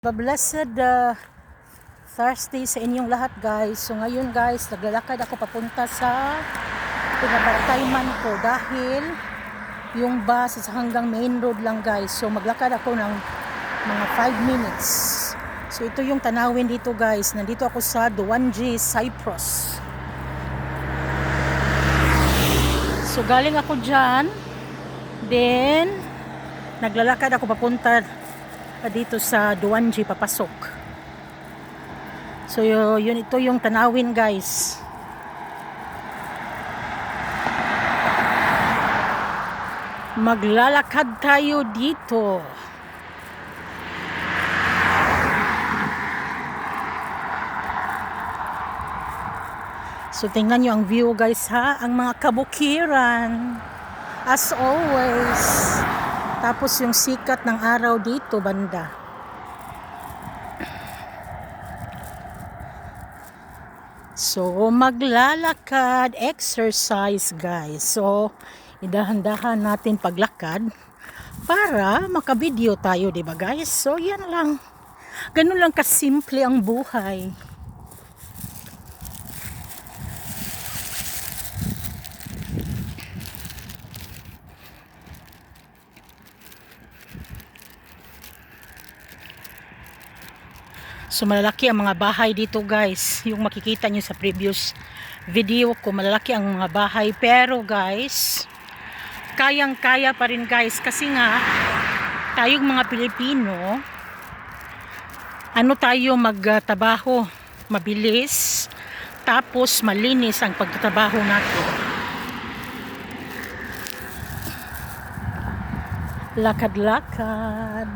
Blessed Thursday sa inyong lahat, guys. So ngayon, guys, naglalakad ako papunta sa pinabartayman ko dahil yung bus is hanggang main road lang, guys. So maglakad ako ng mga 5 minutes. So ito yung tanawin dito, guys. Nandito ako sa Duwanji, Cyprus. So galing ako dyan, then naglalakad ako papunta dito sa Duwanji, papasok. So yun, ito yung tanawin, guys. Maglalakad tayo dito. So tingnan nyo ang view, guys, ha, ang mga kabukiran as always. Tapos yung sikat ng araw dito banda. So maglalakad, exercise, guys. So idahan-dahan natin paglakad para makabideo tayo, 'di ba, guys? So yan lang. Ganun lang kasimple ang buhay. So malalaki ang mga bahay dito, guys. Yung makikita nyo sa previous video ko, malalaki ang mga bahay. Pero, guys, kayang-kaya pa rin, guys. Kasi nga, tayong mga Pilipino, ano tayo, magtrabaho mabilis, tapos malinis ang pagtatrabaho natin. Lakad-lakad.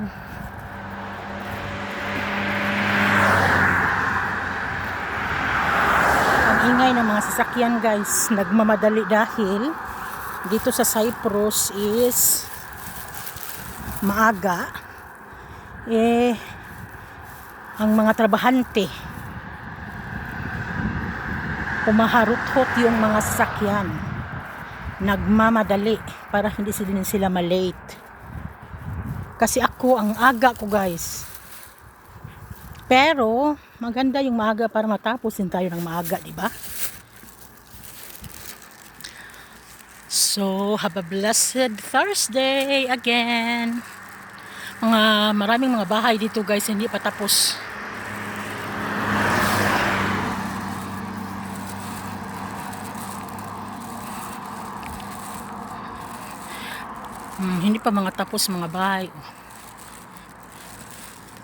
Ingay ng mga sasakyan, guys, nagmamadali dahil dito sa Cyprus is maaga, ang mga trabahante pumaharot-hot yung mga sasakyan, nagmamadali para hindi sila malate. Kasi ako ang aga ko, guys, pero maganda yung maaga para matapos din tayo ng maaga, di ba? So, have a blessed Thursday again. Maraming mga bahay dito, guys, hindi pa tapos. Hindi pa mga tapos mga bahay.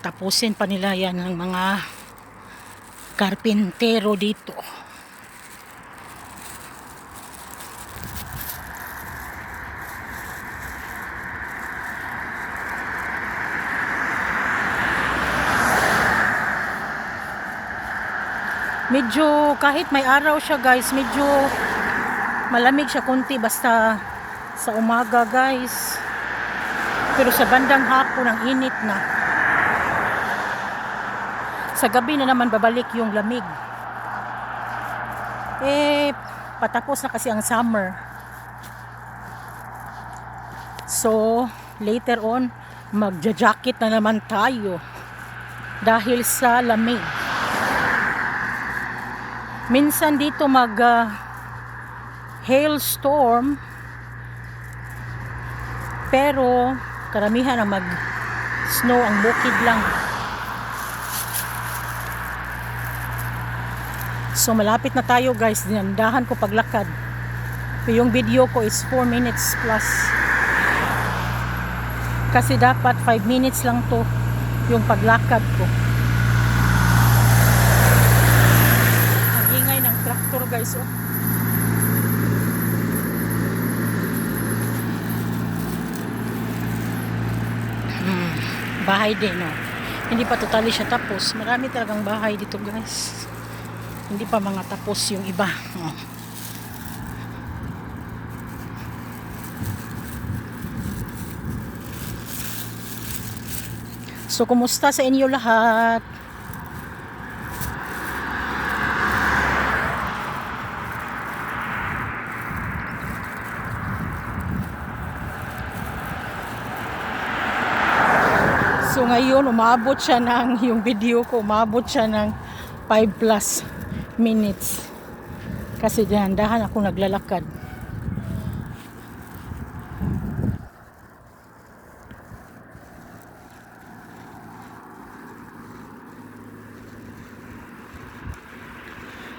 Tapusin pa nila yan ng mga karpintero dito. Medyo kahit may araw siya, guys, medyo malamig siya konti basta sa umaga, guys. Pero sa bandang hapon ang init na. Sa gabi na naman babalik yung lamig. Patapos na kasi ang summer. So, later on, magja-jacket na naman tayo dahil sa lamig. Minsan dito hailstorm, pero karamihan ang mag-snow, ang bukid lang. So malapit na tayo, guys. Dinandahan ko paglakad. Yung video ko is 4 minutes plus. Kasi dapat 5 minutes lang to yung paglakad ko. Ang ingay ng tractor, guys, oh. Bahay din, oh. Hindi pa totally siya tapos. Marami talagang bahay dito, guys. Hindi pa mga tapos yung iba. So, kumusta sa inyo lahat? So, ngayon umabot siya ng, yung video ko umabot siya ng 5 plus minutes. Kasi dahan-dahan ako naglalakad.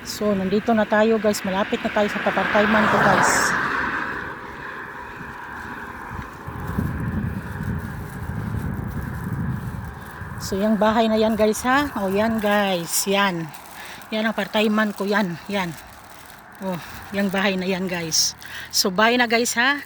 So, nandito na tayo guys. Malapit na tayo sa papartayman ko guys. So, yung bahay na yan guys ha. O, yan guys. Yan. Yan ang partayman ko. Yan. Yan. Oh, yung bahay na yan guys. So, bye na guys ha.